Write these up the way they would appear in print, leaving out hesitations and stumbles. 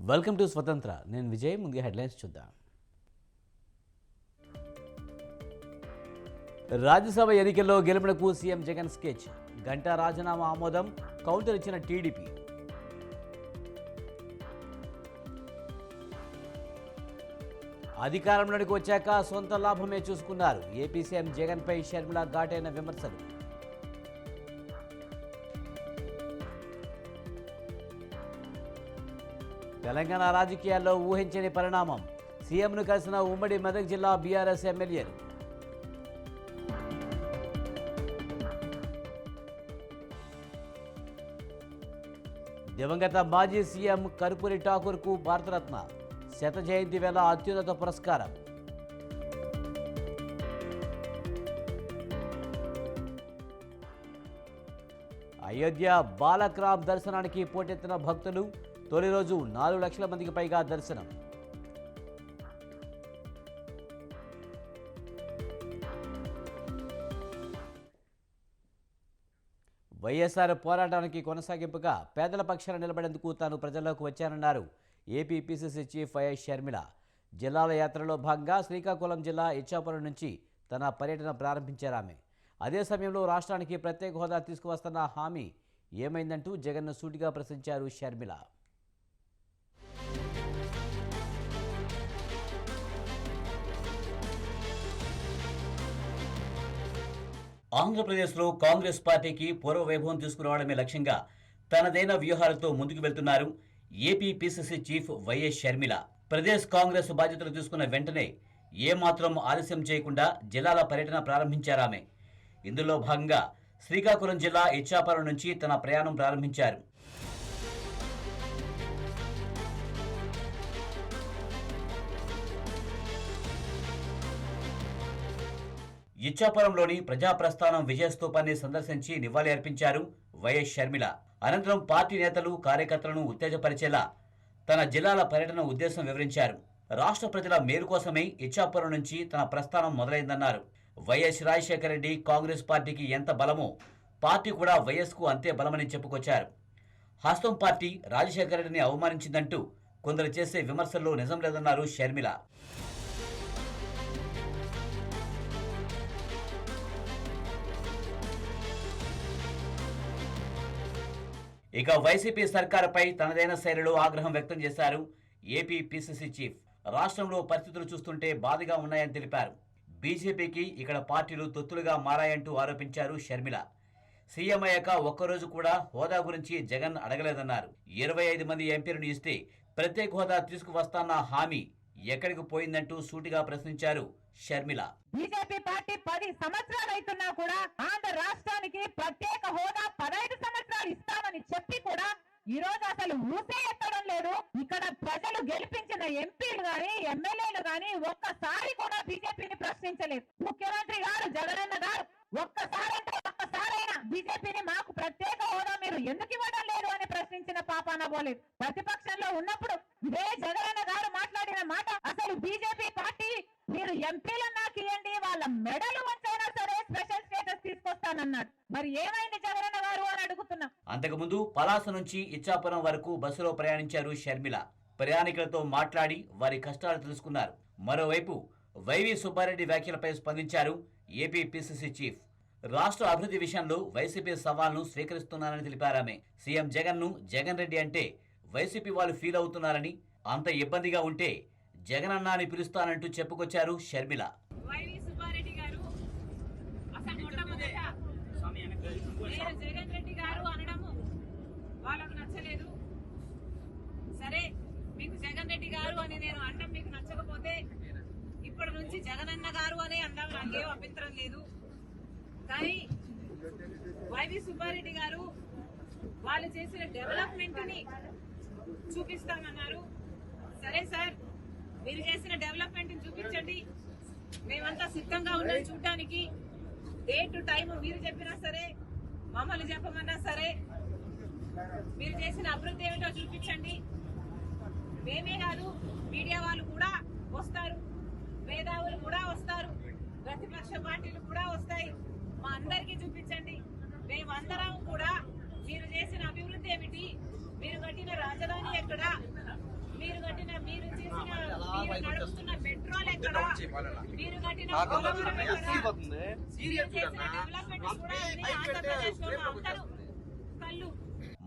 Welcome to స్వతంత్ర. నేను విజయ్. ముందుగా హెడ్లైన్స్ చూద్దాం. రాజ్యసభ ఎన్నికల్లో గెలుపునకు సీఎం జగన్ స్కెచ్. గంటా రాజీనామా ఆమోదం, కౌంటర్ ఇచ్చిన టీడీపీ. అధికారంలోకి వచ్చాక సొంత లాభమే చూసుకున్నారు. ఏపీ సీఎం జగన్పై షర్మిల ఘాటైన విమర్శలు. తెలంగాణ రాజకీయాల్లో ఊహించని పరిణామం. సీఎంను కలిసిన ఉమ్మడి మెదక్ జిల్లా బీఆర్ఎస్ ఎమ్మెల్యేలు. దివంగత మాజీ సీఎం కర్పూరి ఠాకూర్కు భారతరత్న శత జయంతి వేళ అత్యున్నత పురస్కారం. అయోధ్య బాలక్రామ్ దర్శనానికి పోటెత్తిన భక్తులు. తొలి రోజు 4 లక్షల మందికి పైగా దర్శనం. వైఎస్ఆర్ పోరాటానికి కొనసాగింపుగా పేదల పక్షాన నిలబడేందుకు తాను ప్రజల్లోకి వచ్చానన్నారు AP PCC chief YS Sharmila. జిల్లాల యాత్రలో భాగంగా శ్రీకాకుళం జిల్లా ఇచ్చాపురం నుంచి తన పర్యటన ప్రారంభించారు ఆమె. అదే సమయంలో రాష్ట్రానికి ప్రత్యేక హోదా తీసుకువస్తున్న హామీ ఏమైందంటూ జగన్ను సూటిగా ప్రశ్నించారు షర్మిల. ఆంధ్రప్రదేశ్లో కాంగ్రెస్ పార్టీకి పూర్వ వైభవం తీసుకురావడమే లక్ష్యంగా తనదైన వ్యూహాలతో ముందుకు వెళ్తున్నారు AP PCC chief YS Sharmila. Pradesh Congress బాధ్యతలు తీసుకున్న వెంటనే ఏమాత్రం ఆలస్యం చేయకుండా జిల్లాల పర్యటన ప్రారంభించారామె. ఇందులో భాగంగా శ్రీకాకుళం జిల్లా ఇచ్చాపురం నుంచి తన ప్రయాణం ప్రారంభించారు. ఇచ్చాపురంలోని ప్రజాప్రస్థానం విజయస్తూపాన్ని సందర్శించి నివాళి అర్పించారు వైఎస్ షర్మిల. అనంతరం పార్టీ నేతలు కార్యకర్తలను ఉత్తేజపరిచేలా తన జిల్లాల పర్యటన ఉద్దేశం వివరించారు. రాష్ట్ర ప్రజల మేలు కోసమే ఇచ్చాపురం నుంచి తన ప్రస్థానం మొదలైందన్నారు. వైఎస్ రాజశేఖర రెడ్డి కాంగ్రెస్ పార్టీకి ఎంత బలమో పార్టీ కూడా వైఎస్కు అంతే బలమని చెప్పుకొచ్చారు. హస్తం పార్టీ రాజశేఖర రెడ్డిని అవమానించిందంటూ కొందరు చేసే విమర్శల్లో నిజం లేదన్నారు షర్మిల. ఇక వైసీపీ సర్కారుపై తనదైన శైలిలో ఆగ్రహం వ్యక్తం చేశారు ఏపీ పీసీసీ చీఫ్. రాష్ట్రంలో పరిస్థితులు చూస్తుంటే బాధగా ఉన్నాయని తెలిపారు. బీజేపీకి ఇక్కడ పార్టీలు తొత్తులుగా మారాయంటూ ఆరోపించారు షర్మిల. సీఎం అయ్యాక ఒక్కరోజు కూడా హోదా గురించి జగన్ అడగలేదన్నారు. 25 మంది ఎంపీలను ఇస్తే ప్రత్యేక హోదా తీసుకువస్తాన్న హామీ ఎక్కడికి పోయిందంటూ సూటిగా ప్రశ్నించారు షర్మిల. బీజేపీ పార్టీ 10 సంవత్సరాలు అవుతున్నా కూడా ఆంధ్ర రాష్ట్రానికి ప్రత్యేక హోదా 15 సంవత్సరాలు ఇస్తామని చెప్పి కూడా ఈ రోజు అసలు ఊసే ఎత్తడం లేదు. ఇక్కడ ప్రజలు గెలిపించిన ఎంపీలు గాని ఎమ్మెల్యేలు గాని ఒక్కసారి కూడా బీజేపీని ప్రశ్నించలేదు. ముఖ్యమంత్రి గారు జగనన్న గారు ఒక్కసారైనా బీజేపీని మాకు ప్రత్యేక హోదా మీరు ఎందుకు ఇవ్వడం లేదు అని ప్రశ్నించిన పాపాన పోలేదు. ప్రతిపక్షంలో ఉన్నప్పుడు ఇదే జగనన్న గారు మాట్లాడిన మాట, అసలు బీజేపీ పార్టీ మీరు ఎంపీలను నాకు ఇవ్వండి, వాళ్ళ మెడలు వంచైనా సరే స్పెషల్ స్టేటస్ తీసుకొస్తానన్నాడు. మరి ఏమైంది జగనన్న గారు అని అడుగుతున్నా. అంతకుముందు పలాస నుంచి ఇచ్చాపురం వరకు బస్సులో ప్రయాణించారు షర్మిల. ప్రయాణికులతో మాట్లాడి వారి కష్టాలు తెలుసుకున్నారు. మరోవైపు వైవి సుబ్బారెడ్డి వ్యాఖ్యలపై స్పందించారు ఏపీ పీసీసీ చీఫ్. రాష్ట్ర అభివృద్ధి విషయంలో వైసీపీ సవాల్ను స్వీకరిస్తున్నారని తెలిపారామె. సీఎం జగన్ రెడ్డి అంటే వైసీపీ వాళ్ళు ఫీల్ అవుతున్నారని, అంత ఇబ్బందిగా ఉంటే జగనన్న అని పిలుస్తానంటూ చెప్పుకొచ్చారు షర్మిల. జగన్ రెడ్డి గారు అనడము వాళ్ళకు నచ్చలేదు. సరే, మీకు జగన్ రెడ్డి గారు అని నేను అనడం మీకు నచ్చకపోతే ఇప్పటి నుంచి జగనన్న గారు అనే అనడం నాకేం అభ్యంతరం లేదు. కానీ వైవి సుబ్బారెడ్డి గారు వాళ్ళు చేసిన డెవలప్మెంట్ ని చూపిస్తామన్నారు. సరే సార్, మీరు చేసిన డెవలప్మెంట్ ని చూపించండి, మేమంతా సిద్ధంగా ఉన్నాం చూడటానికి. డే టు టైం మీరు చెప్పినా సరే, మమ్మల్ని చెప్పమన్నా సరే, మీరు చేసిన అభివృద్ధి ఏమిటో చూపించండి. మేమే కాదు, మీడియా వాళ్ళు కూడా వస్తారు, మేధావులు కూడా వస్తారు, ప్రతిపక్ష పార్టీలు కూడా వస్తాయి. మా అందరికీ చూపించండి. మేమందరం కూడా మీరు చేసిన అభివృద్ధి ఏమిటి, మీరు కట్టిన రాజధాని ఎక్కడ, నడుపుతున్న పెట్రోల్ ఎక్కడ, మీరు కట్టిన పోలవరం ఎక్కడ, మీరు చేసిన డెవలప్మెంట్ కూడా అన్ని ఆంధ్రప్రదేశ్లో అందరూ కళ్ళు.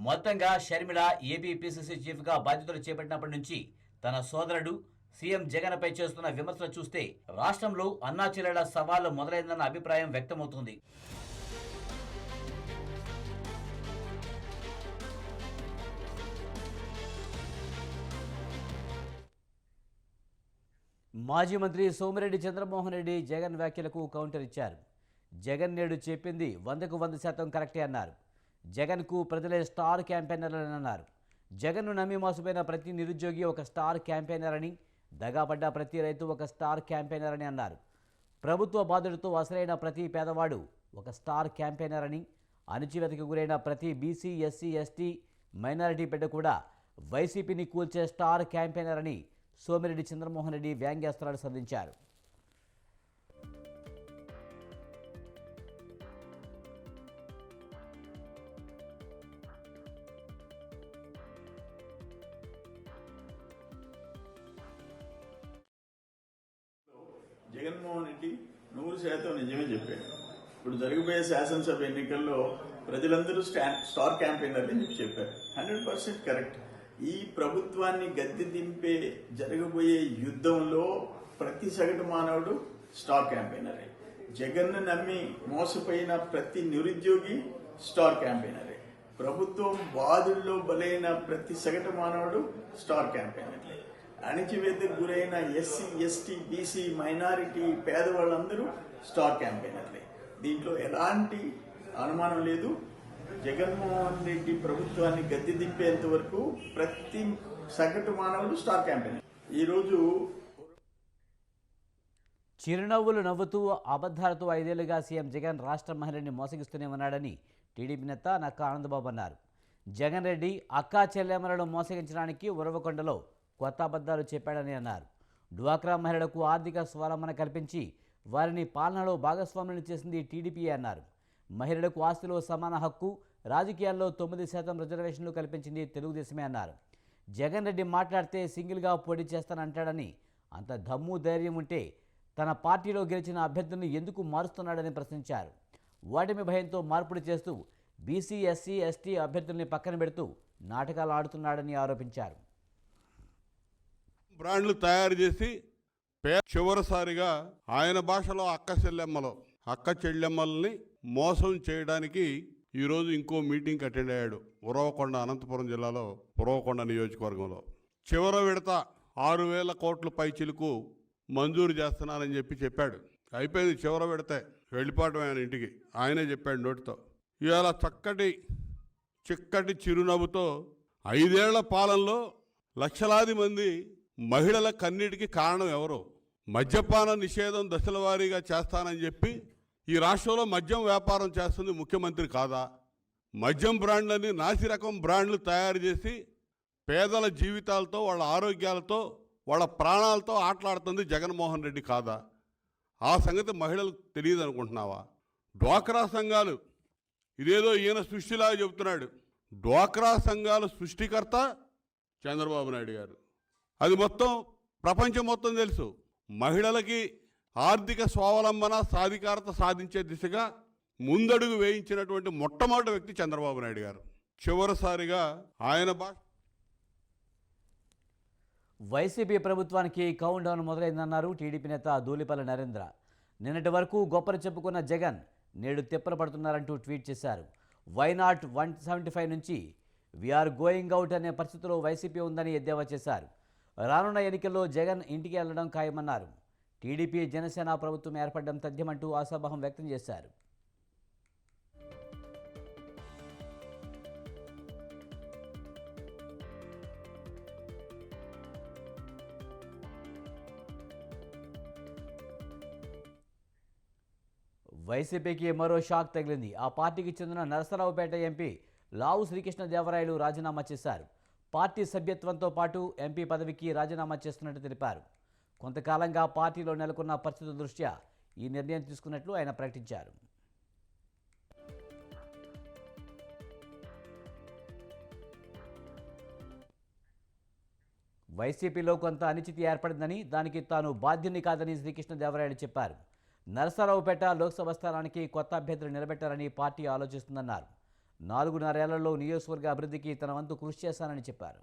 మొత్తంగా షర్మిల ఏపీ పిసిసి చీఫ్ గా బాధ్యతలు చేపట్టినప్పటి నుంచి తన సోదరుడు సీఎం జగన్పై చేస్తున్న విమర్శలు చూస్తే రాష్ట్రంలో అన్నా చెల్లెళ్ల సవాలు మొదలైందన్న అభిప్రాయం వ్యక్తమవుతుంది. మాజీ మంత్రి సోమిరెడ్డి చంద్రమోహన్ రెడ్డి జగన్ వ్యాఖ్యలకు కౌంటర్ ఇచ్చారు. జగన్ నేడు చెప్పింది 100కు 100% కరెక్టే అన్నారు. జగన్కు ప్రజలే స్టార్ క్యాంపెయినర్లని అన్నారు. జగన్ను నమ్మి మోసపోయిన ప్రతి నిరుద్యోగి ఒక స్టార్ క్యాంపెయినర్ అని, దగాపడ్డ ప్రతి రైతు ఒక స్టార్ క్యాంపెయినర్ అని అన్నారు. ప్రభుత్వ బాధుడితో అసలైన ప్రతి పేదవాడు ఒక స్టార్ క్యాంపెయినర్ అని, అణచివేతకు గురైన ప్రతి బీసీ, ఎస్సీ, ఎస్టీ, మైనారిటీ బిడ్డ కూడా వైసీపీని కూల్చే స్టార్ క్యాంపెయినర్ అని సోమిరెడ్డి చంద్రమోహన్ రెడ్డి వ్యంగ్యాస్త్రాలు సంధించారు. జగన్మోహన్ రెడ్డి 100% నిజమే చెప్పాడు. ఇప్పుడు జరగబోయే శాసనసభ ఎన్నికల్లో ప్రజలందరూ స్టార్ క్యాంపెయినర్ అని చెప్పారు. 100% కరెక్ట్. ఈ ప్రభుత్వాన్ని గద్దె దింపే జరగబోయే యుద్ధంలో ప్రతి సగటు మానవుడు స్టార్ క్యాంపెయినరే. జగన్ను నమ్మి మోసపోయిన ప్రతి నిరుద్యోగి స్టార్ క్యాంపెయినరే. ప్రభుత్వం బాధుల్లో బలైన ప్రతి సగటు మానవుడు స్టార్ క్యాంపెయినర్లే. అణచివేతకు గురైన ఎస్సీ, ఎస్టీ, బీసీ, మైనారిటీ, పేదవాళ్ళందరూ స్టార్ క్యాంపెయినర్లే. దీంట్లో ఎలాంటి అనుమానం లేదు. జగన్మోహన్ రెడ్డి ప్రభుత్వాన్ని గద్దె దింపేంత వరకు ప్రతి సగటు మానవుడు స్టార్ క్యాంపెయినర్. ఈరోజు చిరునవ్వులు నవ్వుతూ అబద్ధాలతో 5 ఏళ్లుగా సీఎం జగన్ రాష్ట్ర మహిళని మోసగిస్తూనే ఉన్నాడని టీడీపీ నేత నక్కా ఆనందబాబు అన్నారు. జగన్ రెడ్డి అక్కా చెల్లెమ్మలను మోసగించడానికి ఉరవకొండలో కొత్త అబద్ధాలు చెప్పాడని అన్నారు. డ్వాక్రా మహిళలకు ఆర్థిక స్వావలంబన కల్పించి వారిని పాలనలో భాగస్వాములను చేసింది టీడీపీ అన్నారు. మహిళలకు ఆస్తిలో సమాన హక్కు, రాజకీయాల్లో 9% రిజర్వేషన్లు కల్పించింది తెలుగుదేశమే అన్నారు. జగన్ రెడ్డి మాట్లాడితే సింగిల్గా పోటీ చేస్తానంటాడని, అంత దమ్ము ధైర్యం ఉంటే తన పార్టీలో గెలిచిన అభ్యర్థులను ఎందుకు మారుస్తున్నాడని ప్రశ్నించారు. ఓటమి భయంతో మార్పులు చేస్తూ బీసీ, ఎస్సీ, ఎస్టీ అభ్యర్థుల్ని పక్కన పెడుతూ నాటకాలు ఆడుతున్నాడని ఆరోపించారు. బ్రాండ్లు తయారు చేసి చివరిసారిగా ఆయన భాషలో అక్క చెల్లెమ్మల్ని మోసం చేయడానికి ఈరోజు ఇంకో మీటింగ్కి అటెండ్ అయ్యాడు. ఉరవకొండ, అనంతపురం జిల్లాలో ఉరవకొండ నియోజకవర్గంలో. చివరి విడత 6,000 కోట్ల పైచిలకు మంజూరు చేస్తున్నానని చెప్పాడు. అయిపోయింది, చివరి విడతే, వెళ్ళిపోవటం ఆయన ఇంటికి. ఆయనే చెప్పాడు నోటితో. ఇవాళ చిక్కటి చిరునవ్వుతో 5 ఏళ్ల పాలనలో లక్షలాది మంది మహిళల కన్నీటికి కారణం ఎవరు? మద్యపాన నిషేధం దశల వారీగా చేస్తానని చెప్పి ఈ రాష్ట్రంలో మద్యం వ్యాపారం చేస్తుంది ముఖ్యమంత్రి కాదా? మద్యం బ్రాండ్లని, నాసిరకం బ్రాండ్లు తయారు చేసి పేదల జీవితాలతో, వాళ్ళ ఆరోగ్యాలతో, వాళ్ళ ప్రాణాలతో ఆటలాడుతుంది జగన్మోహన్ రెడ్డి కాదా? ఆ సంగతి మహిళలకు తెలియదు అనుకుంటున్నావా? డ్వాక్రా సంఘాలు, ఇదేదో ఈయన సృష్టిలాగా చెబుతున్నాడు. డ్వాక్రా సంఘాల సృష్టికర్త చంద్రబాబు నాయుడు గారు. అది మొత్తం ప్రపంచం మొత్తం తెలుసు. మహిళలకి ఆర్థిక స్వావలంబన, సాధికారత సాధించే దిశగా ముందడుగు వేయించినటువంటి మొట్టమొదటి వ్యక్తి చంద్రబాబు నాయుడు గారు. చివరిసారిగా ఆయన వైసీపీ ప్రభుత్వానికి కౌంట్ డౌన్ మొదలైందన్నారు టీడీపీ నేత ధూళిపల్లి నరేంద్ర. నిన్నటి వరకు గొప్పలు చెప్పుకున్న జగన్ నేడు తిప్పలు పడుతున్నారంటూ ట్వీట్ చేశారు. వైనాట్ 175 నుంచి వీఆర్ గోయింగ్ అవుట్ అనే పరిస్థితిలో వైసీపీ ఉందని ఎద్దేవా చేశారు. రానున్న ఎన్నికల్లో జగన్ ఇంటికి వెళ్లడం ఖాయమన్నారు. టీడీపీ, జనసేన ప్రభుత్వం ఏర్పడడం తథ్యమంటూ ఆశాభావం వ్యక్తం చేశారు. వైసీపీకి మరో షాక్ తగిలింది. ఆ పార్టీకి చెందిన నరసరావుపేట ఎంపీ లావు శ్రీకృష్ణదేవరాయలు రాజీనామా చేశారు. పార్టీ సభ్యత్వంతో పాటు ఎంపీ పదవికి రాజీనామా చేస్తున్నట్టు తెలిపారు. కొంతకాలంగా పార్టీలో నెలకొన్న పరిస్థితుల దృష్ట్యా ఈ నిర్ణయం తీసుకున్నట్లు ఆయన ప్రకటించారు. వైసీపీలో కొంత అనిశ్చితి ఏర్పడిందని, దానికి తాను బాధ్యుని కాదని శ్రీకృష్ణదేవరాయలు చెప్పారు. నరసరావుపేట లోక్సభ స్థానానికి కొత్త అభ్యర్థులు నిలబెట్టాలని పార్టీ ఆలోచిస్తుందన్నారు. 4.5 ఏళ్లలో నియోజకవర్గ అభివృద్ధికి తన వంతు కృషి చేశానని చెప్పారు.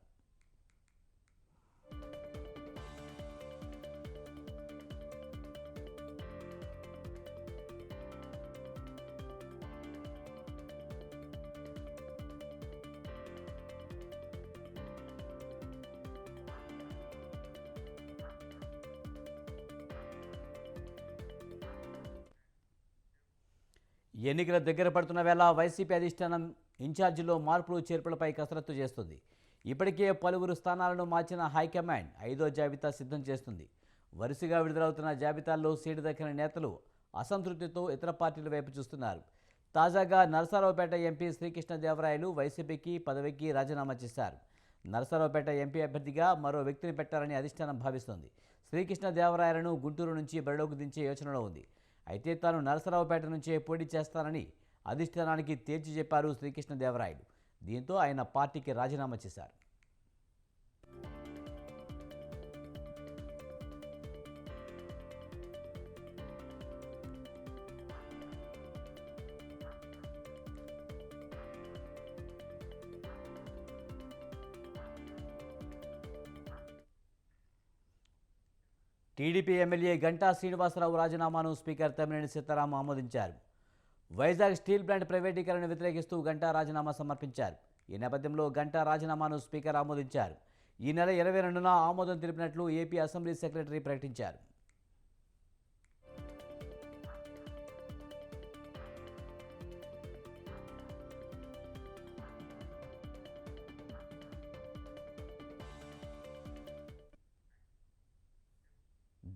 ఎన్నికల దగ్గర పడుతున్న వేళ వైసీపీ అధిష్టానం ఇన్ఛార్జిలో మార్పులు చేర్పులపై కసరత్తు చేస్తుంది. ఇప్పటికే పలువురు స్థానాలను మార్చిన హైకమాండ్ 5వ జాబితా సిద్ధం చేస్తుంది. వరుసగా విడుదలవుతున్న జాబితాల్లో సీటు దక్కిన నేతలు అసంతృప్తితో ఇతర పార్టీల వైపు చూస్తున్నారు. తాజాగా నరసరావుపేట ఎంపీ శ్రీకృష్ణదేవరాయలు వైసీపీకి పదవికి రాజీనామా చేశారు. నరసరావుపేట ఎంపీ అభ్యర్థిగా మరో వ్యక్తిని పెట్టాలని అధిష్టానం భావిస్తోంది. శ్రీకృష్ణదేవరాయలను గుంటూరు నుంచి బరిలోకి దించే యోచనలో ఉంది. అయితే తాను నరసరావుపేట నుంచే పోటీ చేస్తానని అధిష్టానానికి తేల్చి చెప్పారు శ్రీకృష్ణదేవరాయలు. దీంతో ఆయన పార్టీకి రాజీనామా చేశారు. టీడీపీ ఎమ్మెల్యే గంటా శ్రీనివాసరావు రాజీనామాను స్పీకర్ తమ్మినేని సీతారాం ఆమోదించారు. వైజాగ్ స్టీల్ ప్లాంట్ ప్రైవేటీకరణను వ్యతిరేకిస్తూ గంటా రాజీనామా సమర్పించారు. ఈ నేపథ్యంలో గంటా రాజీనామాను స్పీకర్ ఆమోదించారు. ఈ నెల 22న ఆమోదం తెలిపినట్లు ఏపీ అసెంబ్లీ సెక్రటరీ ప్రకటించారు.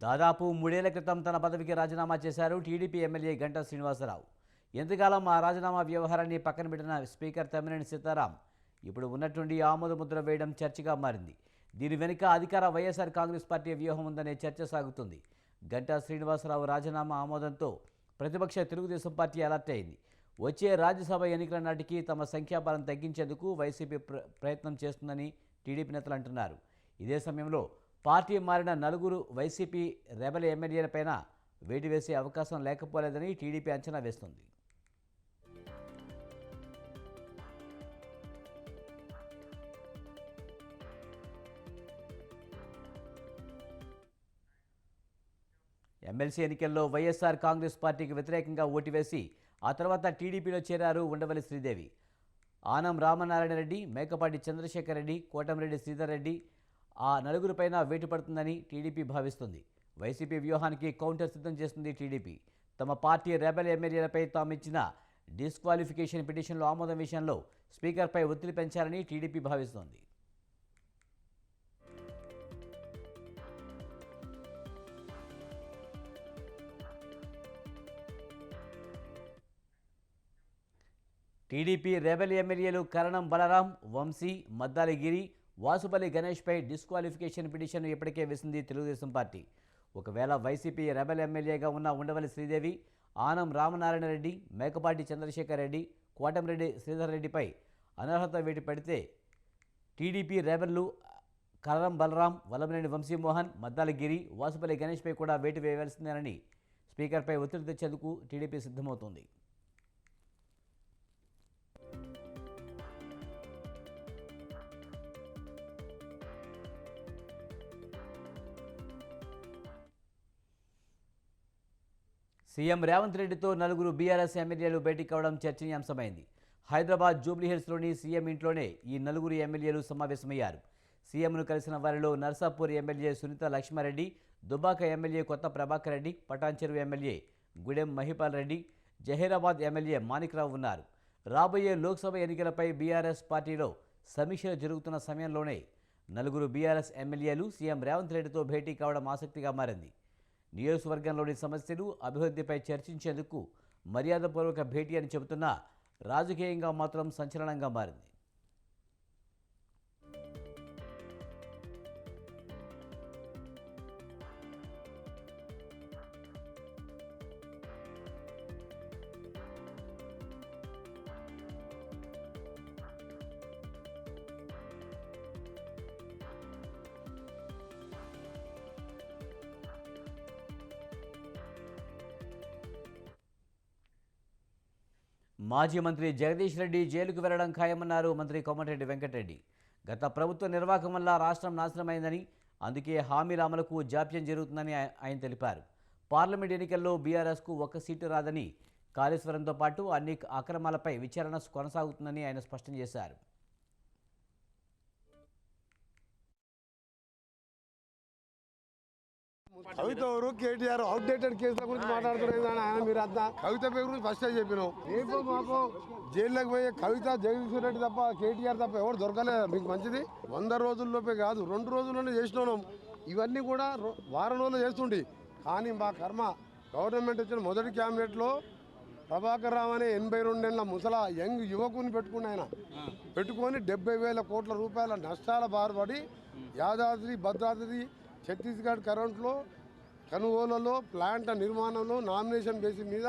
దాదాపు 3 ఏళ్ల క్రితం తన పదవికి రాజీనామా చేశారు టీడీపీ ఎమ్మెల్యే గంటా శ్రీనివాసరావు. ఎంతకాలం ఆ రాజీనామా వ్యవహారాన్ని పక్కన పెట్టిన స్పీకర్ తమ్మినేని సీతారాం ఇప్పుడు ఉన్నట్టుండి ఆమోద ముద్ర వేయడం చర్చగా మారింది. దీని వెనుక అధికార వైఎస్ఆర్ కాంగ్రెస్ పార్టీ వ్యూహం ఉందనే చర్చ సాగుతుంది. గంటా శ్రీనివాసరావు రాజీనామా ఆమోదంతో ప్రతిపక్ష తెలుగుదేశం పార్టీ అలర్ట్ అయింది. వచ్చే రాజ్యసభ ఎన్నికల నాటికి తమ సంఖ్యాబలం తగ్గించేందుకు వైసీపీ ప్రయత్నం చేస్తుందని టీడీపీ నేతలు అంటున్నారు. ఇదే సమయంలో పార్టీ మారిన 4 వైసీపీ రెబల్ ఎమ్మెల్యేలపైన వేటు వేసే అవకాశం లేకపోలేదని టీడీపీ అంచనా వేస్తుంది. ఎమ్మెల్సీ ఎన్నికల్లో వైఎస్ఆర్ కాంగ్రెస్ పార్టీకి వ్యతిరేకంగా ఓటు వేసి ఆ తర్వాత టీడీపీలో చేరారు ఉండవల్లి శ్రీదేవి. ఆనం రామనారాయణ రెడ్డి, మేకపాటి చంద్రశేఖర్ రెడ్డి, కోటంరెడ్డి శ్రీధర్ రెడ్డి ఆ 4 పైన వేటు పడుతుందని టీడీపీ భావిస్తుంది. వైసీపీ వ్యూహానికి కౌంటర్ సిద్ధం చేస్తుంది టీడీపీ. తమ పార్టీ రెబల్ ఎమ్మెల్యేలపై తామిచ్చిన డిస్క్వాలిఫికేషన్ పిటిషన్లో ఆమోదం విషయంలో స్పీకర్పై ఒత్తిడి పెంచాలని టీడీపీ భావిస్తోంది. టీడీపీ రెబల్ ఎమ్మెల్యేలు కరణం బలరాం, వంశీ, మద్దాలిగిరి, వాసుపల్లి గణేష్పై డిస్క్వాలిఫికేషన్ పిటిషన్ ఇప్పటికే వేసింది తెలుగుదేశం పార్టీ. ఒకవేళ వైసీపీ రెబల్ ఎమ్మెల్యేగా ఉన్న ఉండవల్లి శ్రీదేవి, ఆనం రామనారాయణ రెడ్డి, మేకపాటి చంద్రశేఖర్ రెడ్డి, కోటంరెడ్డి శ్రీధర్ రెడ్డిపై అనర్హత వేటు పెడితే టీడీపీ రెబల్లు కరణం బలరాం, వల్లభనేని వంశీమోహన్, మద్దాలిగిరి, వాసుపల్లి గణేష్పై కూడా వేటు వేయవలసిందేనని స్పీకర్పై ఒత్తిడి తెచ్చేందుకు టీడీపీ సిద్ధమవుతోంది. సీఎం రేవంత్ రెడ్డితో 4 బీఆర్ఎస్ ఎమ్మెల్యేలు భేటీ కావడం చర్చనీయాంశమైంది. హైదరాబాద్ జూబ్లీహిల్స్లోని సీఎం ఇంట్లోనే ఈ 4 ఎమ్మెల్యేలు సమావేశమయ్యారు. సీఎంను కలిసిన వారిలో నర్సాపూర్ ఎమ్మెల్యే సునీత లక్ష్మారెడ్డి, దుబ్బాక ఎమ్మెల్యే కొత్త ప్రభాకర్ రెడ్డి, పటాన్చెరు ఎమ్మెల్యే గుడెం మహిపాల్ రెడ్డి, జహీరాబాద్ ఎమ్మెల్యే మాణిక్రావు ఉన్నారు. రాబోయే లోక్సభ ఎన్నికలపై బీఆర్ఎస్ పార్టీలో సమీక్షలు జరుగుతున్న సమయంలోనే 4 బీఆర్ఎస్ ఎమ్మెల్యేలు సీఎం రేవంత్ రెడ్డితో భేటీ కావడం ఆసక్తిగా మారింది. నియోజకవర్గంలోని సమస్యలు, అభివృద్ధిపై చర్చించేందుకు మర్యాదపూర్వక భేటీ అని చెబుతున్నా రాజకీయంగా మాత్రం సంచలనంగా మారింది. మాజీ మంత్రి జగదీష్ రెడ్డి జైలుకు వెళ్లడం ఖాయమన్నారు మంత్రి కోమటిరెడ్డి వెంకటరెడ్డి. గత ప్రభుత్వ నిర్వాహకం వల్ల రాష్ట్రం నాశనమైందని, అందుకే హామీల అమలుకు జాప్యం జరుగుతుందని ఆయన తెలిపారు. పార్లమెంట్ ఎన్నికల్లో బీఆర్ఎస్కు ఒక్క సీటు రాదని, కాళేశ్వరంతో పాటు అన్ని అక్రమాలపై విచారణ కొనసాగుతుందని ఆయన స్పష్టం చేశారు. కవిత ఎవరు కేటీఆర్ అవుట్డేటెడ్ కేసుల గురించి మాట్లాడుతున్నారు ఆయన. మీరు అంతా కవిత పేరు గురించి ఫస్ట్ చెప్పినాం. రేపు మాకు జైల్లోకి పోయే కవిత జగదీష్ రెడ్డి తప్ప కేటీఆర్ తప్ప ఎవరు దొరకలేదు. మీకు మంచిది 100 రోజుల్లోపే కాదు 2 రోజుల్లోనే చేసినాం. ఇవన్నీ కూడా వారం రోజులు చేస్తుండే. కానీ మా కర్మ గవర్నమెంట్ వచ్చిన మొదటి క్యాబినెట్లో ప్రభాకర్ రావు అనే 82 ఏళ్ళ ముసలా యంగ్ యువకుని పెట్టుకొని 70,000 కోట్ల రూపాయల నష్టాల బాధపడి యాదాద్రి భద్రాద్రి ఛత్తీస్గఢ్ కరెంట్లో కొనుగోలులో ప్లాంట్ల నిర్మాణంలో నామినేషన్ బేసిస్ మీద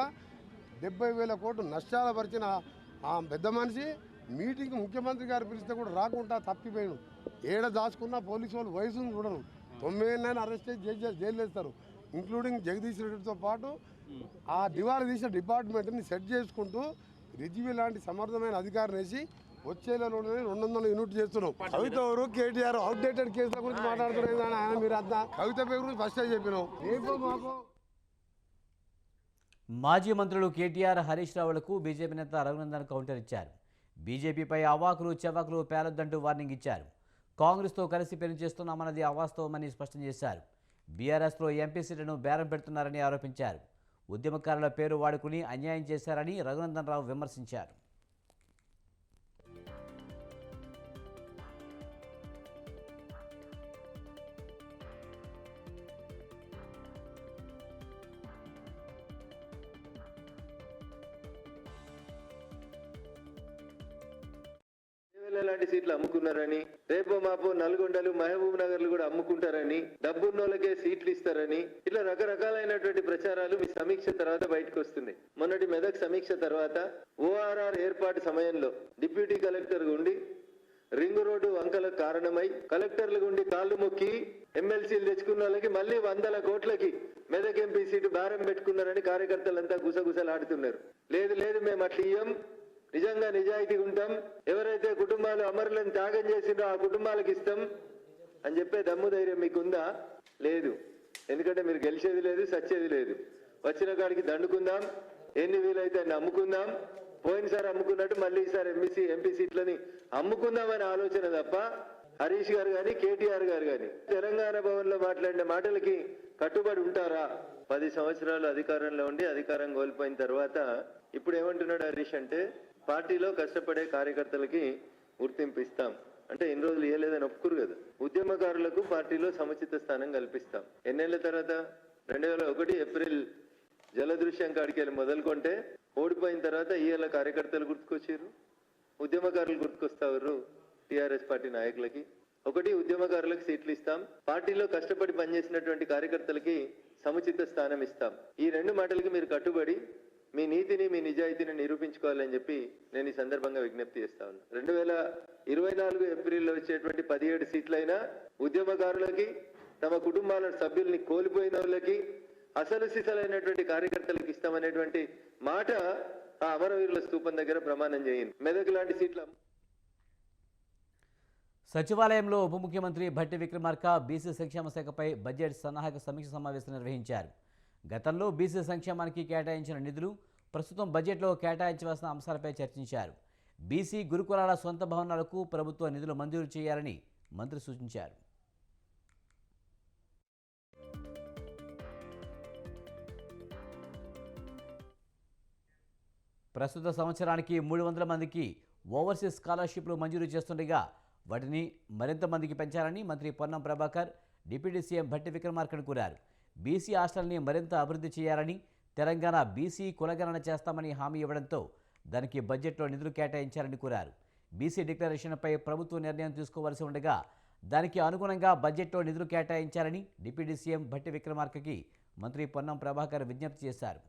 70,000 కోట్లు నష్టాలు పరిచిన ఆ పెద్ద మనిషి మీటింగ్ ముఖ్యమంత్రి గారు పిలిస్తే కూడా రాకుండా తప్పిపోయాను. ఏడ దాచుకున్న పోలీసు వాళ్ళు వయసును చూడను. 9 ఏళ్ళైనా అరెస్ట్ చేసి జైలు వేస్తారు. ఇంక్లూడింగ్ జగదీష్ రెడ్డితో పాటు ఆ దివాళా తీసిన డిపార్ట్మెంట్ని సెట్ చేసుకుంటూ రిజ్వీ లాంటి సమర్థమైన అధికారిని వేసి వచ్చేలోనే 200 యూనిట్ చేస్తున్నాం. కవిత ఎవరు కేటీఆర్ అవుట్డేటెడ్ కేసుల గురించి మాట్లాడుతున్నారు ఆయన. మీరు అంతా కవిత పేరు గురించి ఫస్ట్ చెప్పినాం. రేపు మాకు మాజీ మంత్రులు కేటీఆర్, హరీష్ రావులకు బీజేపీ నేత రఘునందన్ కౌంటర్ ఇచ్చారు. బీజేపీపై అవాకులు చెవాకులు పేలొద్దంటూ వార్నింగ్ ఇచ్చారు. కాంగ్రెస్తో కలిసి పనిచేస్తున్నామన్నది అవాస్తవమని స్పష్టం చేశారు. బీఆర్ఎస్లో ఎంపీ సీట్లను బేరం పెడుతున్నారని ఆరోపించారు. ఉద్యమకారుల పేరు వాడుకుని అన్యాయం చేశారని రఘునందన్ రావు విమర్శించారు. లాంటి సీట్లు అమ్ముకున్నారని, రేపో మాపో నల్గొండలు మహబూబ్ నగర్లు కూడా అమ్ముకుంటారని, డబ్బున్నోళ్ళకే సీట్లు ఇస్తారని, ఇట్లా రకరకాలైనటువంటి ప్రచారాలు మీ సమీక్ష తర్వాత బయటకు వస్తున్నాయి. మొన్నటి మెదక్ సమీక్ష తర్వాత ఓఆర్ఆర్ ఏర్పాటు సమయంలో డిప్యూటీ కలెక్టర్ ఉండి రింగ్ రోడ్డు వంకలకు కారణమై కలెక్టర్లు ఉండి కాళ్ళు మొక్కి ఎమ్మెల్సీలు తెచ్చుకున్న వాళ్ళకి మళ్ళీ 100 కోట్లకి మెదక్ ఎంపీ సీటు భారం పెట్టుకున్నారని కార్యకర్తలంతా గుసగుసలాడుతున్నారు. లేదు లేదు మేము అట్లా ఇయ్యం, నిజంగా నిజాయితీగా ఉంటాం, ఎవరైతే కుటుంబాలు అమరులను త్యాగం చేసిందో ఆ కుటుంబాలకు ఇస్తాం అని చెప్పే దమ్ము ధైర్యం మీకుందా? లేదు. ఎందుకంటే మీరు గెలిచేది లేదు, సచ్చేది లేదు. వచ్చిన కాడికి దండుకుందాం, ఎన్ని వీలైతే అన్ని అమ్ముకుందాం, పోయినసారి అమ్ముకున్నట్టు మళ్ళీ ఈసారి ఎంపీ సీట్లని అమ్ముకుందామనే ఆలోచన తప్ప హరీష్ గారు కానీ కేటీఆర్ గారు కానీ తెలంగాణ భవన్ లో మాట్లాడిన మాటలకి కట్టుబడి ఉంటారా? 10 సంవత్సరాలు అధికారంలో ఉండి అధికారం కోల్పోయిన తర్వాత ఇప్పుడు ఏమంటున్నాడు హరీష్ అంటే, పార్టీలో కష్టపడే కార్యకర్తలకి గుర్తింపు ఇస్తాం అంటే ఎన్ని రోజులు ఇవ్వలేదని ఒప్పుకురు కదా. ఉద్యమకారులకు పార్టీలో సముచిత స్థానం కల్పిస్తాం. ఎన్నేళ్ల తర్వాత 2001 ఏప్రిల్ జలదృశ్యం కాడికి వెళ్ళి మొదలుకొంటే ఓడిపోయిన తర్వాత ఇవాళ కార్యకర్తలు గుర్తుకొచ్చారు, ఉద్యమకారులు గుర్తుకొస్తారు. టీఆర్ఎస్ పార్టీ నాయకులకి ఒకటి ఉద్యమకారులకు సీట్లు ఇస్తాం, పార్టీలో కష్టపడి పనిచేసినటువంటి కార్యకర్తలకి సముచిత స్థానం ఇస్తాం. ఈ 2 మాటలకి మీరు కట్టుబడి మీ నీతిని మీ నిజాయితీని నిరూపించుకోవాలని చెప్పి నేను ఈ సందర్భంగా విజ్ఞప్తి చేస్తా ఉన్నా. 2024 ఏప్రిల్లో వచ్చేటువంటి 17 సీట్లైనా ఉద్యమకారులకి, తమ కుటుంబాల సభ్యుల్ని కోల్పోయిన వాళ్ళకి, అసలు సిసలైనటువంటి కార్యకర్తలకు ఇస్తామనేటువంటి మాట ఆ అమరవీరుల స్తూపం దగ్గర ప్రమాణం చేయండి. మెదక్ లాంటి సీట్ల సచివాలయంలో ఉప ముఖ్యమంత్రి భట్టి విక్రమార్క బీసీ సంక్షేమ శాఖపై బడ్జెట్ సన్నాహక సమీక్ష సమావేశం నిర్వహించారు. గతంలో బీసీ సంక్షేమానికి కేటాయించిన నిధులు ప్రస్తుతం బడ్జెట్లో కేటాయించవలసిన అంశాలపై చర్చించారు. బీసీ గురుకులాల సొంత భవనాలకు ప్రభుత్వ నిధులు మంజూరు చేయాలని మంత్రి సూచించారు. ప్రస్తుత సంవత్సరానికి 300 మందికి ఓవర్సీస్ స్కాలర్షిప్లు మంజూరు చేస్తుండగా వాటిని మరింత మందికి పెంచాలని మంత్రి పొన్నం ప్రభాకర్ డిప్యూటీ సీఎం భట్టి విక్రమార్కను కోరారు. బీసీ హాస్టల్ని మరింత అభివృద్ధి చేయాలని, తెలంగాణ బీసీ కులగణన చేస్తామని హామీ ఇవ్వడంతో దానికి బడ్జెట్లో నిధులు కేటాయించాలని కోరారు. బీసీ డిక్లరేషన్పై ప్రభుత్వం నిర్ణయం తీసుకోవాల్సి ఉండగా దానికి అనుగుణంగా బడ్జెట్లో నిధులు కేటాయించాలని డిప్యూటీ సీఎం భట్టి విక్రమార్కకి మంత్రి పొన్నం ప్రభాకర్ విజ్ఞప్తి చేశారు.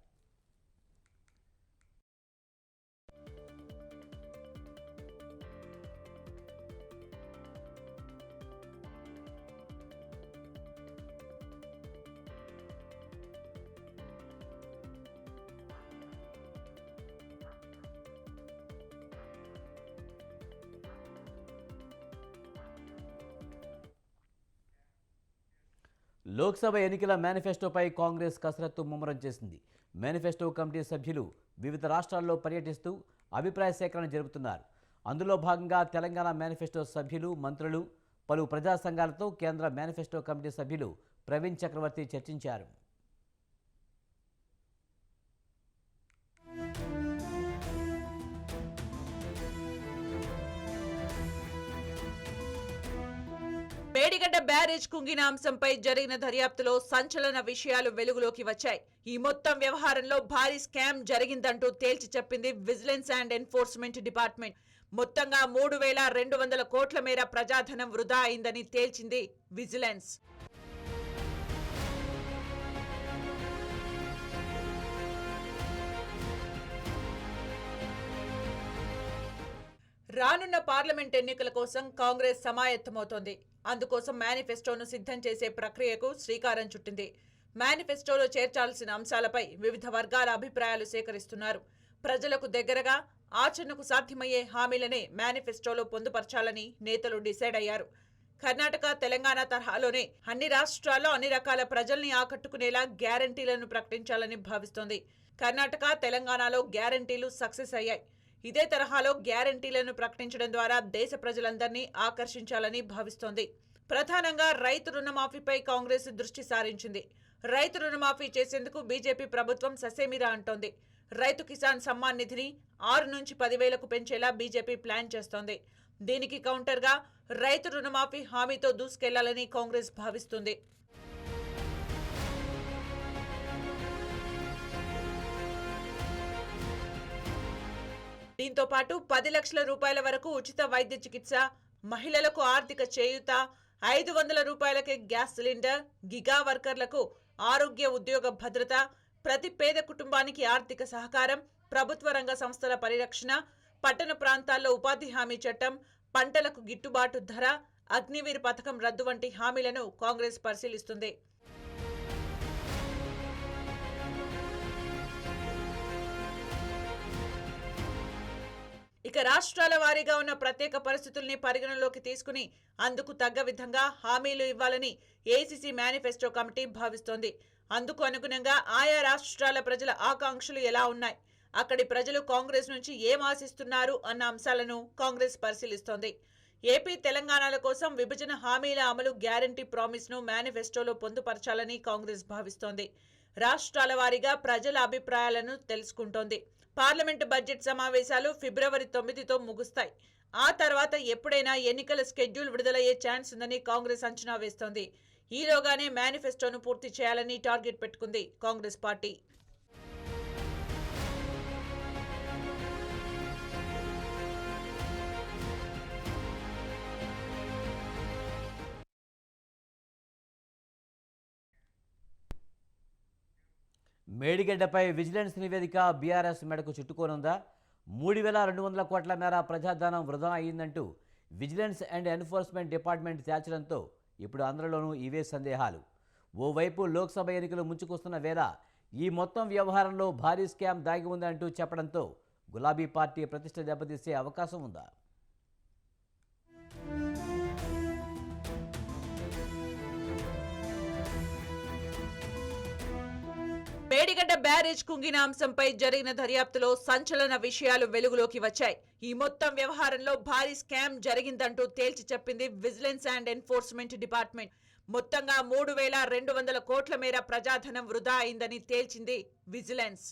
లోక్సభ ఎన్నికల మేనిఫెస్టోపై కాంగ్రెస్ కసరత్తు ముమ్మరం చేసింది. మేనిఫెస్టో కమిటీ సభ్యులు వివిధ రాష్ట్రాల్లో పర్యటిస్తూ అభిప్రాయ సేకరణ జరుపుతున్నారు. అందులో భాగంగా తెలంగాణ మేనిఫెస్టో సభ్యులు, మంత్రులు, పలు ప్రజా సంఘాలతో కేంద్ర మేనిఫెస్టో కమిటీ సభ్యులు ప్రవీణ్ చక్రవర్తి చర్చించారు. మేడిగడ్డ బ్యారేజ్ కుంగిన అంశంపై జరిగిన దర్యాప్తులో సంచలన విషయాలు వెలుగులోకి వచ్చాయి. ఈ మొత్తం వ్యవహారంలో భారీ స్కామ్ జరిగిందంటూ తేల్చి చెప్పింది విజిలెన్స్ అండ్ ఎన్ఫోర్స్మెంట్ డిపార్ట్మెంట్. మొత్తంగా 3,200 కోట్ల మేర ప్రజాధనం వృధా అయిందని తేల్చింది విజిలెన్స్. రానున్న పార్లమెంట్ ఎన్నికల కోసం కాంగ్రెస్ సమాయత్తమవుతోంది. అందుకోసం మేనిఫెస్టోను సిద్ధం చేసే ప్రక్రియకు శ్రీకారం చుట్టింది. మేనిఫెస్టోలో చేర్చాల్సిన అంశాలపై వివిధ వర్గాల అభిప్రాయాలు సేకరిస్తున్నారు. ప్రజలకు దగ్గరగా ఆచరణకు సాధ్యమయ్యే హామీలనే మేనిఫెస్టోలో పొందుపరచాలని నేతలు డిసైడ్ అయ్యారు. కర్ణాటక, తెలంగాణ తరహాలోనే అన్ని రాష్ట్రాల్లో అన్ని రకాల ప్రజల్ని ఆకట్టుకునేలా గ్యారంటీలను ప్రకటించాలని భావిస్తోంది. కర్ణాటక, తెలంగాణలో గ్యారంటీలు సక్సెస్ అయ్యాయి. ఇదే తరహాలో గ్యారంటీలను ప్రకటించడం ద్వారా దేశ ప్రజలందరినీ ఆకర్షించాలని భావిస్తోంది. ప్రధానంగా రైతు రుణమాఫీపై కాంగ్రెస్ దృష్టి సారించింది. రైతు రుణమాఫీ చేసేందుకు బీజేపీ ప్రభుత్వం ససేమిరా అంటోంది. రైతు కిసాన్ సమ్మాన్ నిధిని 6 నుంచి 10,000కు పెంచేలా బీజేపీ ప్లాన్ చేస్తోంది. దీనికి కౌంటర్గా రైతు రుణమాఫీ హామీతో దూసుకెళ్లాలని కాంగ్రెస్ భావిస్తుంది. దీంతో పాటు 10 లక్షల రూపాయల వరకు ఉచిత వైద్య చికిత్స, మహిళలకు ఆర్థిక చేయూత, 500 రూపాయలకే గ్యాస్ సిలిండర్, గిగా వర్కర్లకు ఆరోగ్య ఉద్యోగ భద్రత, ప్రతి పేద కుటుంబానికి ఆర్థిక సహకారం, ప్రభుత్వ రంగ సంస్థల పరిరక్షణ, పట్టణ ప్రాంతాల్లో ఉపాధి హామీ చట్టం, పంటలకు గిట్టుబాటు ధర, అగ్నివీర్ పథకం రద్దు వంటి హామీలను కాంగ్రెస్ పరిశీలిస్తుంది. ఇక రాష్ట్రాల వారీగా ఉన్న ప్రత్యేక పరిస్థితుల్ని పరిగణలోకి తీసుకుని అందుకు తగ్గ విధంగా హామీలు ఇవ్వాలని ఏఐసీసీ మేనిఫెస్టో కమిటీ భావిస్తోంది. అందుకు అనుగుణంగా ఆయా రాష్ట్రాల ప్రజల ఆకాంక్షలు ఎలా ఉన్నాయి, అక్కడి ప్రజలు కాంగ్రెస్ నుంచి ఏం ఆశిస్తున్నారు అన్న అంశాలను కాంగ్రెస్ పరిశీలిస్తోంది. ఏపీ, తెలంగాణల కోసం విభజన హామీల అమలు గ్యారంటీ ప్రామిస్ను మేనిఫెస్టోలో పొందుపరచాలని కాంగ్రెస్ భావిస్తోంది. రాష్ట్రాల వారీగా ప్రజల అభిప్రాయాలను తెలుసుకుంటోంది. పార్లమెంటు బడ్జెట్ సమావేశాలు ఫిబ్రవరి 9తో ముగుస్తాయి. ఆ తర్వాత ఎప్పుడైనా ఎన్నికల స్కెడ్యూల్ విడుదలయ్యే ఛాన్స్ ఉందని కాంగ్రెస్ అంచనా వేస్తోంది. ఈలోగానే మేనిఫెస్టోను పూర్తి చేయాలని టార్గెట్ పెట్టుకుంది కాంగ్రెస్ పార్టీ. మేడిగడ్డపై విజిలెన్స్ నివేదిక బీఆర్ఎస్ మెడకు చుట్టుకోనుందా? 3,200 కోట్ల మేర ప్రజాధనం వృధా అయిందంటూ విజిలెన్స్ అండ్ ఎన్ఫోర్స్మెంట్ డిపార్ట్మెంట్ తేల్చడంతో ఇప్పుడు అందరిలోనూ ఇవే సందేహాలు. ఓవైపు లోక్సభ ఎన్నికలు ముంచుకొస్తున్న వేళ ఈ మొత్తం వ్యవహారంలో భారీ స్కామ్ దాగి ఉందంటూ చెప్పడంతో గులాబీ పార్టీ ప్రతిష్ట దెబ్బతీసే అవకాశం ఉందా? మేడిగడ్డ బ్యారేజ్ కుంగిన అంశంపై జరిగిన దర్యాప్తులో సంచలన విషయాలు వెలుగులోకి వచ్చాయి. ఈ మొత్తం వ్యవహారంలో భారీ స్కామ్ జరిగిందంటూ తేల్చి చెప్పింది విజిలెన్స్ అండ్ ఎన్ఫోర్స్మెంట్ డిపార్ట్మెంట్. మొత్తంగా 3,200 కోట్ల మేర ప్రజాధనం వృధా అయిందని తేల్చింది విజిలెన్స్.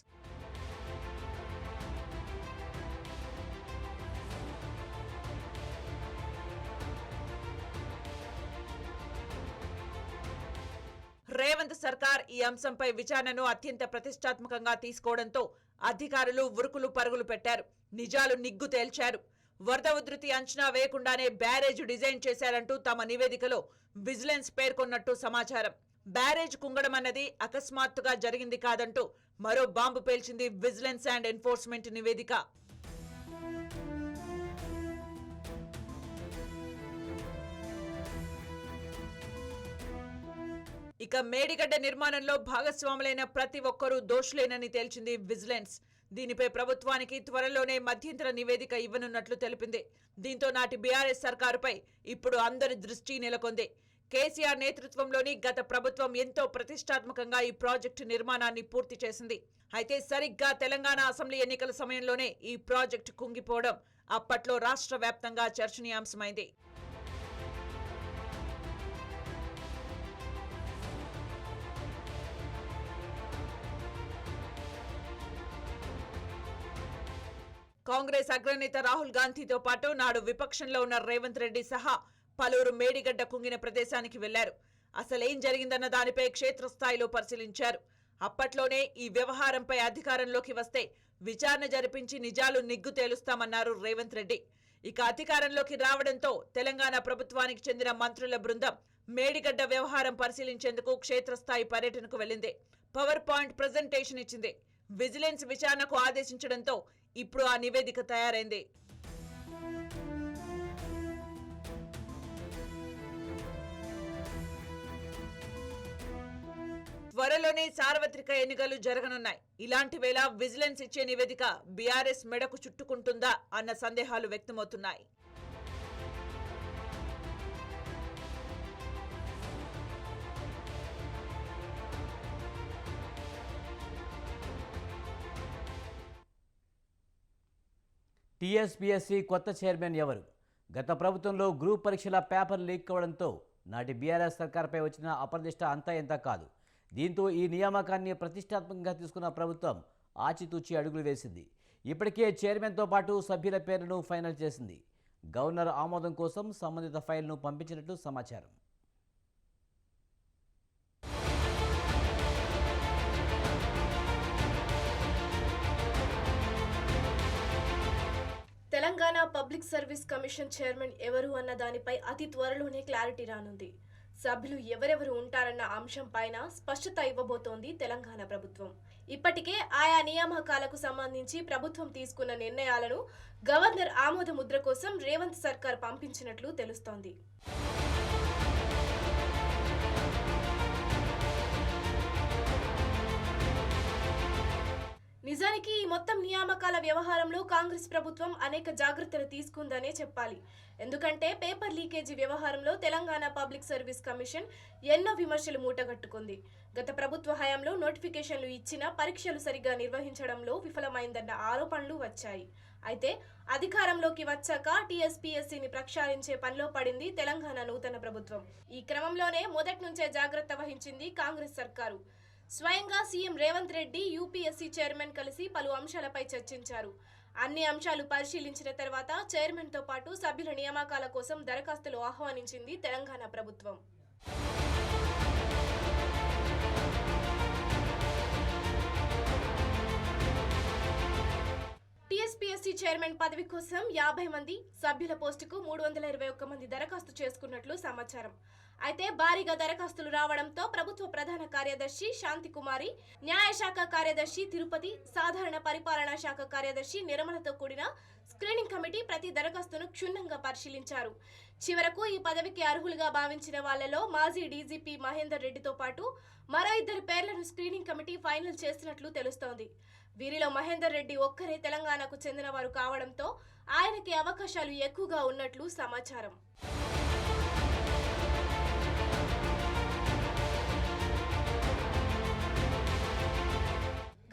రేవంత్ సర్కార్ ఈ అంశంపై విచారణను అత్యంత ప్రతిష్టాత్మకంగా తీసుకోవడంతో అధికారులు ఉరుకులు పరుగులు పెట్టారు. నిజాలు నిగ్గు తేల్చారు. వరద ఉధృతి అంచనా వేయకుండానే బ్యారేజ్ డిజైన్ చేశారంటూ తమ నివేదికలో విజిలెన్స్ పేర్కొన్నట్టు సమాచారం. బ్యారేజ్ కుంగడం అన్నది అకస్మాత్తుగా జరిగింది కాదంటూ మరో బాంబు పేల్చింది విజిలెన్స్ అండ్ ఎన్ఫోర్స్మెంట్ నివేదిక. ఇక మేడిగడ్డ నిర్మాణంలో భాగస్వాములైన ప్రతి ఒక్కరూ దోషులేనని తేల్చింది విజిలెన్స్. దీనిపై ప్రభుత్వానికి త్వరలోనే మధ్యంతర నివేదిక ఇవ్వనున్నట్లు తెలిపింది. దీంతో నాటి బీఆర్ఎస్ సర్కారుపై ఇప్పుడు అందరి దృష్టి నెలకొంది. కేసీఆర్ నేతృత్వంలోని గత ప్రభుత్వం ఎంతో ప్రతిష్టాత్మకంగా ఈ ప్రాజెక్టు నిర్మాణాన్ని పూర్తి చేసింది. అయితే సరిగ్గా తెలంగాణ అసెంబ్లీ ఎన్నికల సమయంలోనే ఈ ప్రాజెక్టు కుంగిపోవడం అప్పట్లో రాష్ట్ర వ్యాప్తంగా చర్చనీయాంశమైంది. కాంగ్రెస్ అగ్రనేత రాహుల్ గాంధీతో పాటు నాడు విపక్షంలో ఉన్న రేవంత్ రెడ్డి సహా పలువురు మేడిగడ్డ కుంగిన ప్రదేశానికి వెళ్లారు. అసలేం జరిగిందన్న దానిపై క్షేత్రస్థాయిలో పరిశీలించారు. అప్పట్లోనే ఈ వ్యవహారంపై అధికారంలోకి వస్తే విచారణ జరిపించి నిజాలు నిగ్గు తేలుస్తామన్నారు రేవంత్ రెడ్డి. ఇక అధికారంలోకి రావడంతో తెలంగాణ ప్రభుత్వానికి చెందిన మంత్రుల బృందం మేడిగడ్డ వ్యవహారం పరిశీలించేందుకు క్షేత్రస్థాయి పర్యటనకు వెళ్లింది. పవర్ పాయింట్ ప్రెజెంటేషన్ ఇచ్చింది. విజిలెన్స్ విచారణకు ఆదేశించడంతో ఇప్పుడు ఆ నివేదిక తయారైంది. త్వరలోనే సార్వత్రిక ఎన్నికలు జరగనున్నాయి. ఇలాంటి వేళ విజిలెన్స్ ఇచ్చే నివేదిక బీఆర్ఎస్ మెడకు చుట్టుకుంటుందా అన్న సందేహాలు వ్యక్తమవుతున్నాయి. టీఎస్పీఎస్సీ కొత్త చైర్మన్ ఎవరు? గత ప్రభుత్వంలో గ్రూప్ పరీక్షల పేపర్ లీక్ కావడంతో నాటి బీఆర్ఎస్ సర్కార్పై వచ్చిన అప్రదిష్ట అంతా ఎంత కాదు. దీంతో ఈ నియామకాన్ని ప్రతిష్టాత్మకంగా తీసుకున్న ప్రభుత్వం ఆచితూచి అడుగులు వేసింది. ఇప్పటికే చైర్మన్తో పాటు సభ్యుల పేర్లను ఫైనల్ చేసింది. గవర్నర్ ఆమోదం కోసం సంబంధిత ఫైల్ను పంపించినట్లు సమాచారం. Telangana public service commission chairman ఎవరు అన్న దానిపై అతి త్వరలోనే క్లారిటీ రానుంది. సభ్యులు ఎవరెవరు ఉంటారన్న అంశం పైన స్పష్టత ఇవ్వబోతోంది తెలంగాణ ప్రభుత్వం. ఇప్పటికే ఆయా నియామకాలకు సంబంధించి ప్రభుత్వం తీసుకున్న నిర్ణయాలను గవర్నర్ ఆమోద ముద్ర కోసం రేవంత్ సర్కార్ పంపించినట్లు తెలుస్తోంది. నిజానికి ఈ మొత్తం నియామకాల వ్యవహారంలో కాంగ్రెస్ ప్రభుత్వం అనేక జాగ్రత్తలు తీసుకుందనే చెప్పాలి. ఎందుకంటే పేపర్ లీకేజీ వ్యవహారంలో తెలంగాణ పబ్లిక్ సర్వీస్ కమిషన్ ఎన్నో విమర్శలు మూటగట్టుకుంది. గత ప్రభుత్వ హయాంలో నోటిఫికేషన్లు ఇచ్చినా పరీక్షలు సరిగా నిర్వహించడంలో విఫలమైందన్న ఆరోపణలు వచ్చాయి. అయితే అధికారంలోకి వచ్చాక టీఎస్పీఎస్సీని ప్రక్షాళించే పనిలో పడింది తెలంగాణ నూతన ప్రభుత్వం. ఈ క్రమంలోనే మొదటి నుంచే జాగ్రత్త వహించింది కాంగ్రెస్ సర్కారు. స్వయంగా CM Revanth Reddy UPSC chairman కలిసి పలు అంశాలపై చర్చించారు. అన్ని అంశాలు పరిశీలించిన తర్వాత చైర్మన్తో పాటు సభ్యుల నియామకాల కోసం దరఖాస్తులు ఆహ్వానించింది తెలంగాణ ప్రభుత్వం. టీఎస్పీఎస్సీ చైర్మన్ పదవి కోసం 50 మంది, సభ్యుల పోస్టుకు 321 మంది దరఖాస్తు చేసుకున్నట్లు సమాచారం. అయితే భారీగా దరఖాస్తులు రావడంతో ప్రభుత్వ ప్రధాన కార్యదర్శి శాంతికుమారి, న్యాయశాఖ కార్యదర్శి తిరుపతి, సాధారణ పరిపాలనా శాఖ కార్యదర్శి నిర్మలతో కూడిన స్క్రీనింగ్ కమిటీ ప్రతి దరఖాస్తును క్షుణ్ణంగా పరిశీలించారు. చివరకు ఈ పదవికి అర్హులుగా భావించిన వాళ్లలో మాజీ డీజీపీ మహేందర్ రెడ్డితో పాటు మరో 2 పేర్లను స్క్రీనింగ్ కమిటీ ఫైనల్ చేసినట్లు తెలుస్తోంది. వీరిలో మహేందర్ రెడ్డి ఒక్కరే తెలంగాణకు చెందిన వారు కావడంతో ఆయనకి అవకాశాలు ఎక్కువగా ఉన్నట్లు సమాచారం.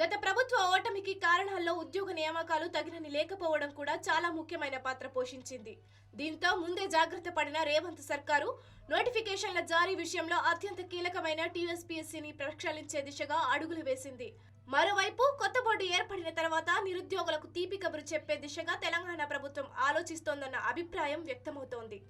గత ప్రభుత్వ ఓటమికి కారణాల్లో ఉద్యోగ నియామకాలు తగినన్ని లేకపోవడం కూడా చాలా ముఖ్యమైన పాత్ర పోషించింది. దీంతో ముందే జాగ్రత్త పడిన రేవంత్ సర్కారు నోటిఫికేషన్ల జారీ విషయంలో అత్యంత కీలకమైన టీఎస్పీఎస్సీని ప్రక్షాళించే దిశగా అడుగులు వేసింది. మరోవైపు కొత్త బోర్డు ఏర్పడిన తర్వాత నిరుద్యోగులకు తీపి కబురు చెప్పే దిశగా తెలంగాణ ప్రభుత్వం ఆలోచిస్తోందన్న అభిప్రాయం వ్యక్తమవుతోంది.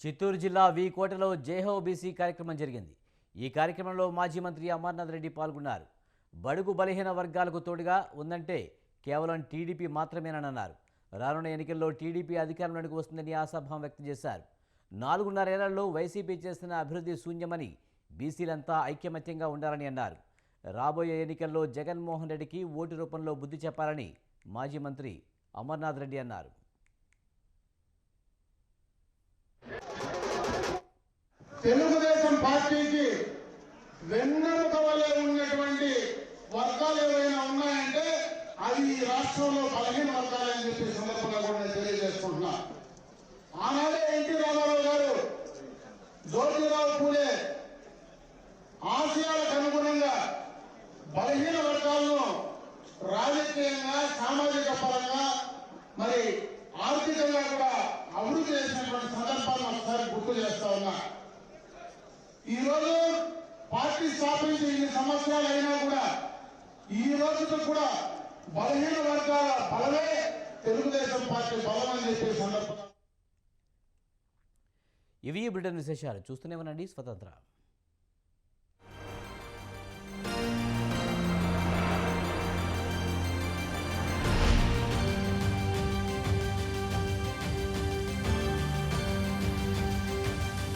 చిత్తూరు జిల్లా వీకోటలో జైహో బీసీ కార్యక్రమం జరిగింది. ఈ కార్యక్రమంలో మాజీ మంత్రి అమర్నాథ్ రెడ్డి పాల్గొన్నారు. బడుగు బలహీన వర్గాలకు తోడుగా ఉందంటే కేవలం టీడీపీ మాత్రమేనన్నారు. రానున్న ఎన్నికల్లో టీడీపీ అధికారంలోకి వస్తుందని ఆశాభావం వ్యక్తం చేశారు. 4.5 ఏళ్లలో వైసీపీ చేస్తున్న అభివృద్ధి శూన్యమని, బీసీలంతా ఐక్యమత్యంగా ఉండాలని అన్నారు. రాబోయే ఎన్నికల్లో జగన్మోహన్ రెడ్డికి ఓటు రూపంలో బుద్ధి చెప్పాలని మాజీ మంత్రి అమర్నాథ్ రెడ్డి అన్నారు. తెలుగుదేశం పార్టీకి వెన్నెముక వలె ఉన్నటువంటి వర్గాలు ఏవైనా ఉన్నాయంటే అవి ఈ రాష్ట్రంలో బలహీన వర్గాలని చెప్పి సందర్భంగా కూడా నేను తెలియజేసుకుంటున్నా. ఆనాడే ఎన్టీ రామారావు గారు జ్యోతిరావు పూలే ఆశయాలకు అనుగుణంగా బలహీన వర్గాలను రాజకీయంగా సామాజిక పరంగా మరి ఆర్థికంగా కూడా అభివృద్ధి చేసినటువంటి సందర్భాలను ఒకసారి గుర్తు చేస్తా ఉన్నా. ఈరోజు పార్టీ స్థాపించి ఇన్ని సంవత్సరాలు అయినా కూడా ఈ రోజుతో కూడా బలహీన వర్గాల బలమే తెలుగుదేశం పార్టీ బలం అని చెప్పే సందర్భంగా ఇవి ఈ బ్రిటన్ విశేషాలు. చూస్తూనే ఉండండి స్వతంత్ర.